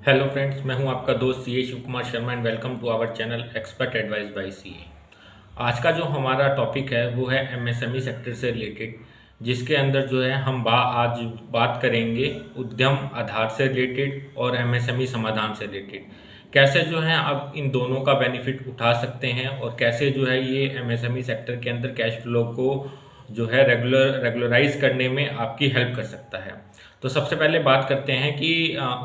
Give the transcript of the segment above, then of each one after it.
Hello friends, मैं हूं आपका दोस्त CA Shiv Kumar Sharma and welcome to our channel expert advice by CA. आज का जो हमारा टॉपिक है वो है एमएसएमई सेक्टर से रिलेटेड, जिसके अंदर जो है हम आज बात करेंगे उद्यम आधार से रिलेटेड और एमएसएमई समाधान से रिलेटेड। कैसे जो है आप इन दोनों का बेनिफिट उठा सकते हैं और कैसे जो है ये एमएसएमई सेक्टर के अंदर कैश फ्लो को जो है रेगुलराइज करने में आपकी हेल्प कर सकता है। तो सबसे पहले बात करते हैं कि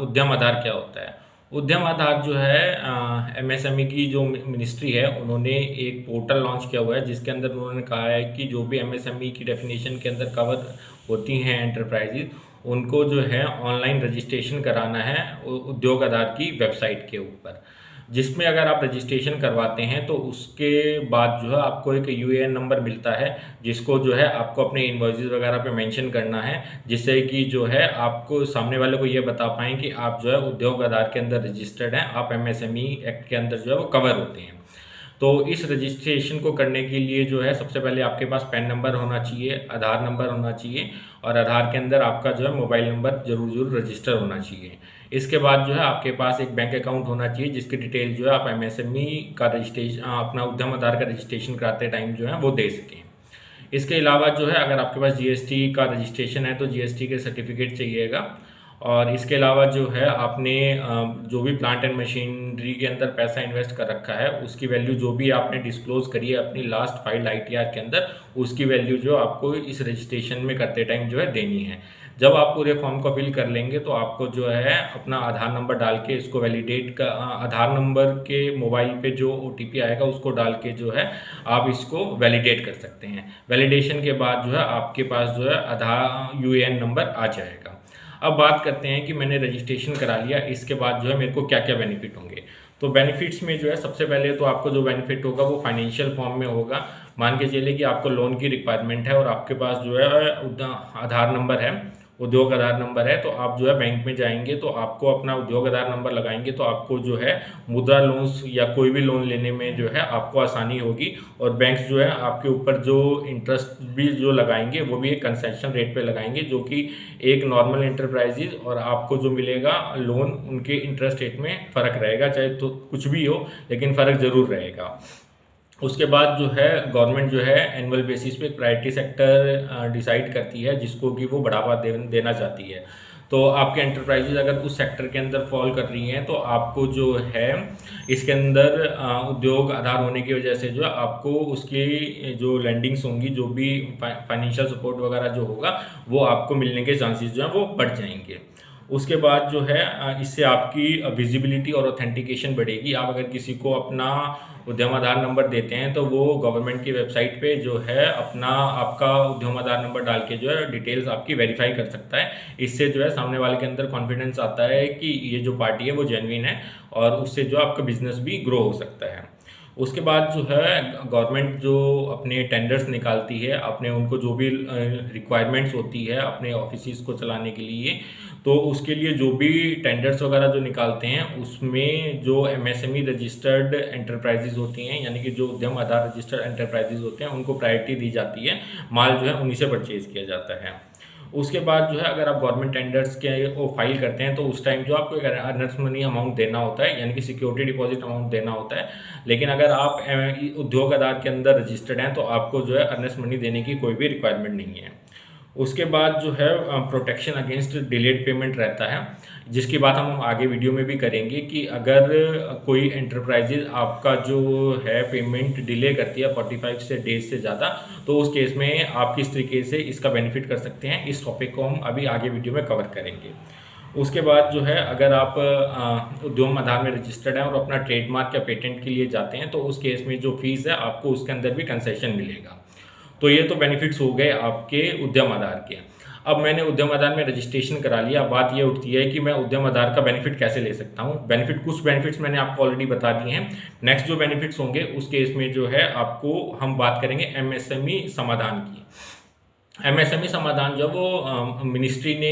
उद्यम आधार क्या होता है। उद्यम आधार जो है एमएसएमई की जो मिनिस्ट्री है, उन्होंने एक पोर्टल लॉन्च किया हुआ है जिसके अंदर उन्होंने कहा है कि जो भी एमएसएमई की डेफिनेशन के अंदर कवर होती हैं एंटरप्राइजेज, उनको जो है ऑनलाइन रजिस्ट्रेशन कराना है उद्योग आधार की वेबसाइट के ऊपर, जिसमें अगर आप रजिस्ट्रेशन करवाते हैं तो उसके बाद जो है आपको एक यूएएन नंबर मिलता है, जिसको जो है आपको अपने इन्वॉइसेस वगैरह पे मेंशन करना है, जिससे कि जो है आपको सामने वाले को ये बता पाएँ कि आप जो है उद्योग आधार के अंदर रजिस्टर्ड हैं, आप एमएसएमई एक्ट के अंदर जो है वो कवर होते हैं। तो इस रजिस्ट्रेशन को करने के लिए जो है सबसे पहले आपके पास पैन नंबर होना चाहिए, आधार नंबर होना चाहिए और आधार के अंदर आपका जो है मोबाइल नंबर ज़रूर रजिस्टर होना चाहिए। इसके बाद जो है आपके पास एक बैंक अकाउंट होना चाहिए जिसकी डिटेल जो है आप एमएसएमई का रजिस्ट्रेशन अपना उद्यम आधार का रजिस्ट्रेशन कराते टाइम जो है वो दे सकें। इसके अलावा जो है अगर आपके पास जीएसटी का रजिस्ट्रेशन है तो जीएसटी के सर्टिफिकेट चाहिएगा। और इसके अलावा जो है आपने जो भी प्लांट एंड मशीनरी के अंदर पैसा इन्वेस्ट कर रखा है उसकी वैल्यू जो भी आपने डिस्क्लोज करी है अपनी लास्ट फाइल आईटीआर के अंदर, उसकी वैल्यू जो आपको इस रजिस्ट्रेशन में करते टाइम जो है देनी है। जब आप पूरे फॉर्म को फिल कर लेंगे तो आपको जो है अपना आधार नंबर डाल के इसको वैलिडेट का आधार नंबर के मोबाइल पे जो ओटीपी आएगा उसको डाल के जो है आप इसको वैलिडेट कर सकते हैं। वैलिडेशन के बाद जो है आपके पास जो है आधार यूएएन नंबर आ जाएगा। अब बात करते हैं कि मैंने रजिस्ट्रेशन करा लिया, इसके बाद जो है मेरे को क्या क्या बेनिफिट होंगे। तो बेनिफिट्स में जो है सबसे पहले तो आपको जो बेनिफिट होगा वो फाइनेंशियल फॉर्म में होगा। मान के चलिए कि आपको लोन की रिक्वायरमेंट है और आपके पास जो है आधार नंबर है, उद्योग आधार नंबर है, तो आप जो है बैंक में जाएंगे तो आपको अपना उद्योग आधार नंबर लगाएंगे तो आपको जो है मुद्रा लोन्स या कोई भी लोन लेने में जो है आपको आसानी होगी। और बैंक्स जो है आपके ऊपर जो इंटरेस्ट भी जो लगाएंगे वो भी एक कंसेशन रेट पे लगाएंगे, जो कि एक नॉर्मल इंटरप्राइजेज और आपको जो मिलेगा लोन उनके इंटरेस्ट रेट में फ़र्क रहेगा, चाहे तो कुछ भी हो लेकिन फ़र्क ज़रूर रहेगा। उसके बाद जो है गवर्नमेंट जो है एनुअल बेसिस पे एक प्रायोरिटी सेक्टर डिसाइड करती है जिसको कि वो बढ़ावा देना चाहती है। तो आपके एंटरप्राइजेज अगर उस सेक्टर के अंदर फॉल कर रही हैं तो आपको जो है इसके अंदर उद्योग आधार होने की वजह से जो है आपको उसकी जो लैंडिंग्स होंगी, जो भी फाइनेंशियल सपोर्ट वगैरह जो होगा वो आपको मिलने के चांसेस जो हैं वो बढ़ जाएंगे। उसके बाद जो है इससे आपकी विजिबिलिटी और ऑथेंटिकेशन बढ़ेगी। आप अगर किसी को अपना उद्यम आधार नंबर देते हैं तो वो गवर्नमेंट की वेबसाइट पे जो है अपना आपका उद्यम आधार नंबर डाल के जो है डिटेल्स आपकी वेरीफाई कर सकता है। इससे जो है सामने वाले के अंदर कॉन्फिडेंस आता है कि ये जो पार्टी है वो जेन्युइन है और उससे जो आपका बिजनेस भी ग्रो हो सकता है। उसके बाद जो है गवर्नमेंट जो अपने टेंडर्स निकालती है, अपने उनको जो भी रिक्वायरमेंट्स होती है अपने ऑफिस को चलाने के लिए, तो उसके लिए जो भी टेंडर्स वगैरह जो निकालते हैं उसमें जो एमएसएमई रजिस्टर्ड एंटरप्राइजेज होती हैं, यानी कि जो उद्यम आधार रजिस्टर्ड एंटरप्राइजेज होते हैं, उनको प्रायोरिटी दी जाती है। माल जो है उन्हीं से परचेज किया जाता है। उसके बाद जो है अगर आप गवर्नमेंट टेंडर्स के वो फाइल करते हैं तो उस टाइम जो आपको एक अर्नेस्ट मनी अमाउंट देना होता है, यानी कि सिक्योरिटी डिपॉजिट अमाउंट देना होता है। लेकिन अगर आप उद्योग आधार के अंदर रजिस्टर्ड हैं तो आपको जो है अर्नेस्ट मनी देने की कोई भी रिक्वायरमेंट नहीं है। उसके बाद जो है प्रोटेक्शन अगेंस्ट डिलेड पेमेंट रहता है, जिसकी बात हम आगे वीडियो में भी करेंगे कि अगर कोई एंटरप्राइजेज आपका जो है पेमेंट डिले करती है 45 से डेज से ज़्यादा, तो उस केस में आप किस तरीके से इसका बेनिफिट कर सकते हैं, इस टॉपिक को हम अभी आगे वीडियो में कवर करेंगे। उसके बाद जो है अगर आप उद्यम आधार में रजिस्टर्ड हैं और अपना ट्रेडमार्क या पेटेंट के लिए जाते हैं तो उस केस में जो फीस है आपको उसके अंदर भी कंसेशन मिलेगा। तो ये तो बेनिफिट्स हो गए आपके उद्यम आधार के। अब मैंने उद्यम आधार में रजिस्ट्रेशन करा लिया, बात ये उठती है कि मैं उद्यम आधार का बेनिफिट कैसे ले सकता हूँ। कुछ बेनिफिट्स मैंने आपको ऑलरेडी बता दिए हैं। नेक्स्ट जो बेनिफिट्स होंगे उस केस में जो है आपको हम बात करेंगे एमएसएमई समाधान की। एमएसएमई समाधान जो वो मिनिस्ट्री ने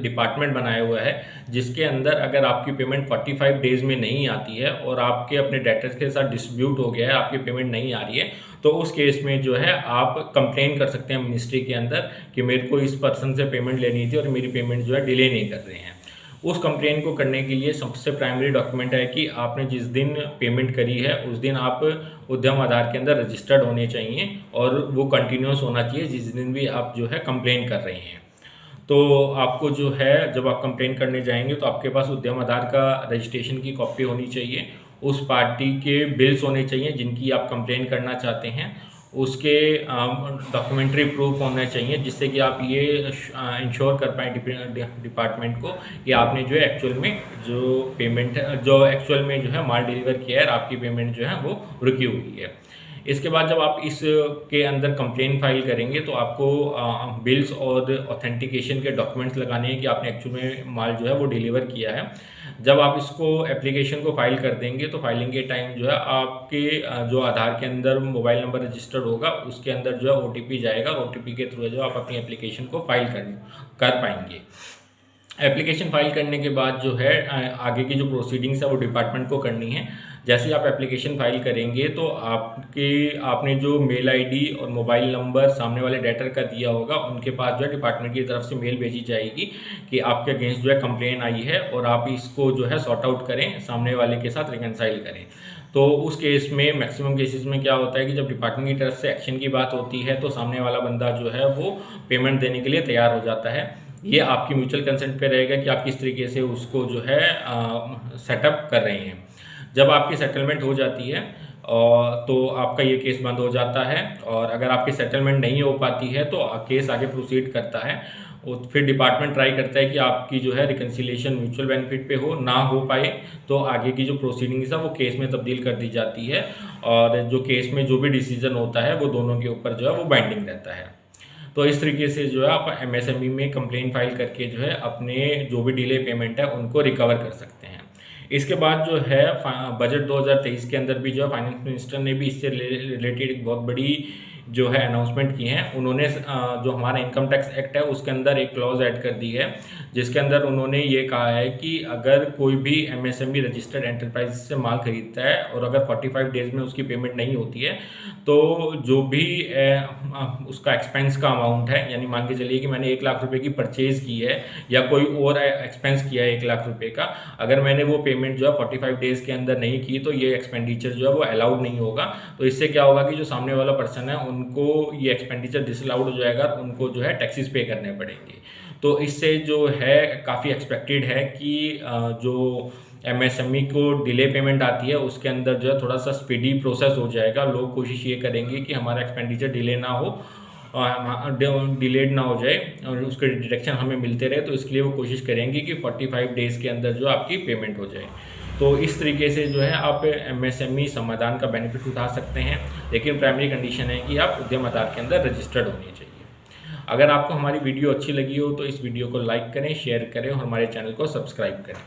डिपार्टमेंट बनाया हुआ है, जिसके अंदर अगर आपकी पेमेंट 45 डेज में नहीं आती है और आपके अपने डेटर्स के साथ डिस्प्यूट हो गया है, आपकी पेमेंट नहीं आ रही है, तो उस केस में जो है आप कंप्लेन कर सकते हैं मिनिस्ट्री के अंदर कि मेरे को इस पर्सन से पेमेंट लेनी थी और मेरी पेमेंट जो है डिले नहीं कर रहे हैं। उस कंप्लेन को करने के लिए सबसे प्राइमरी डॉक्यूमेंट है कि आपने जिस दिन पेमेंट करी है उस दिन आप उद्यम आधार के अंदर रजिस्टर्ड होने चाहिए और वो कंटिन्यूस होना चाहिए जिस दिन भी आप जो है कंप्लेन कर रहे हैं। तो आपको जो है जब आप कंप्लेन करने जाएंगे तो आपके पास उद्यम आधार का रजिस्ट्रेशन की कॉपी होनी चाहिए, उस पार्टी के बिल्स होने चाहिए जिनकी आप कंप्लेन करना चाहते हैं, उसके डॉक्यूमेंट्री प्रूफ होने चाहिए जिससे कि आप ये इंश्योर कर पाएँ डिपार्टमेंट को कि आपने जो है एक्चुअल में जो पेमेंट जो एक्चुअल में जो है माल डिलीवर किया है और आपकी पेमेंट जो है वो रुकी हुई है। इसके बाद जब आप इस के अंदर कंप्लेन फाइल करेंगे तो आपको बिल्स और ऑथेंटिकेशन के डॉक्यूमेंट्स लगाने हैं कि आपने एक्चुअल में माल जो है वो डिलीवर किया है। जब आप इसको एप्लीकेशन को फाइल कर देंगे तो फाइलिंग के टाइम जो है आपके जो आधार के अंदर मोबाइल नंबर रजिस्टर्ड होगा उसके अंदर जो है OTP जाएगा और OTP के थ्रू जो आप अपनी एप्लीकेशन को फाइल कर पाएंगे। एप्लीकेशन फाइल करने के बाद जो है आगे की जो प्रोसीडिंग्स है वो डिपार्टमेंट को करनी है। जैसे ही आप एप्लीकेशन फाइल करेंगे तो आपने जो मेल आईडी और मोबाइल नंबर सामने वाले डेटर का दिया होगा उनके पास जो है डिपार्टमेंट की तरफ से मेल भेजी जाएगी कि आपके अगेंस्ट जो है कंप्लेन आई है और आप इसको जो है सॉर्ट आउट करें, सामने वाले के साथ रिकनसाइल करें। तो उस केस में मैक्सिमम केसेस में क्या होता है कि जब डिपार्टमेंट की तरफ से एक्शन की बात होती है तो सामने वाला बंदा जो है वो पेमेंट देने के लिए तैयार हो जाता है। ये आपकी म्यूचुअल कंसेंट पे रहेगा कि आप किस तरीके से उसको जो है सेटअप कर रहे हैं। जब आपकी सेटलमेंट हो जाती है तो आपका ये केस बंद हो जाता है और अगर आपकी सेटलमेंट नहीं हो पाती है तो केस आगे प्रोसीड करता है और फिर डिपार्टमेंट ट्राई करता है कि आपकी जो है रिकन्सिलिएशन म्यूचुअल बेनिफिट पे हो, ना हो पाए तो आगे की जो प्रोसीडिंग्स है वो केस में तब्दील कर दी जाती है और जो केस में जो भी डिसीजन होता है वो दोनों के ऊपर जो है वो बाइंडिंग रहता है। तो इस तरीके से जो है आप MSME में कंप्लेन फाइल करके जो है अपने जो भी डिले पेमेंट है उनको रिकवर कर सकते हैं। इसके बाद जो है बजट 2023 के अंदर भी जो है फाइनेंस मिनिस्टर ने भी इससे रिलेटेड एक बहुत बड़ी जो है अनाउंसमेंट की हैं। उन्होंने जो हमारा इनकम टैक्स एक्ट है उसके अंदर एक क्लॉज ऐड कर दी है जिसके अंदर उन्होंने ये कहा है कि अगर कोई भी MSME रजिस्टर्ड एंटरप्राइज से माल खरीदता है और अगर 45 डेज में उसकी पेमेंट नहीं होती है तो जो भी उसका एक्सपेंस का अमाउंट है, यानी मान के चलिए कि मैंने 1 लाख रुपए की परचेज़ की है या कोई और एक्सपेंस किया है 1 लाख रुपए का, अगर मैंने वो पेमेंट जो है 45 डेज़ के अंदर नहीं की तो ये एक्सपेंडिचर जो है वो अलाउड नहीं होगा। तो इससे क्या होगा कि जो सामने वाला पर्सन है उनको ये एक्सपेंडिचर डिसअलाउड हो जाएगा, उनको जो है टैक्सेस पे करने पड़ेंगे। तो इससे जो है काफ़ी एक्सपेक्टेड है कि जो MSME को डिले पेमेंट आती है उसके अंदर जो है थोड़ा सा स्पीडी प्रोसेस हो जाएगा। लोग कोशिश ये करेंगे कि हमारा एक्सपेंडिचर डिले ना हो, डिलेड ना हो जाए और उसके डिडक्शन हमें मिलते रहे, तो इसके लिए वो कोशिश करेंगे कि 45 डेज़ के अंदर जो आपकी पेमेंट हो जाए। तो इस तरीके से जो है आप MSME समाधान का बेनिफिट उठा सकते हैं, लेकिन प्राइमरी कंडीशन है कि आप उद्यम आधार के अंदर रजिस्टर्ड होने चाहिए। अगर आपको हमारी वीडियो अच्छी लगी हो तो इस वीडियो को लाइक करें, शेयर करें और हमारे चैनल को सब्सक्राइब करें।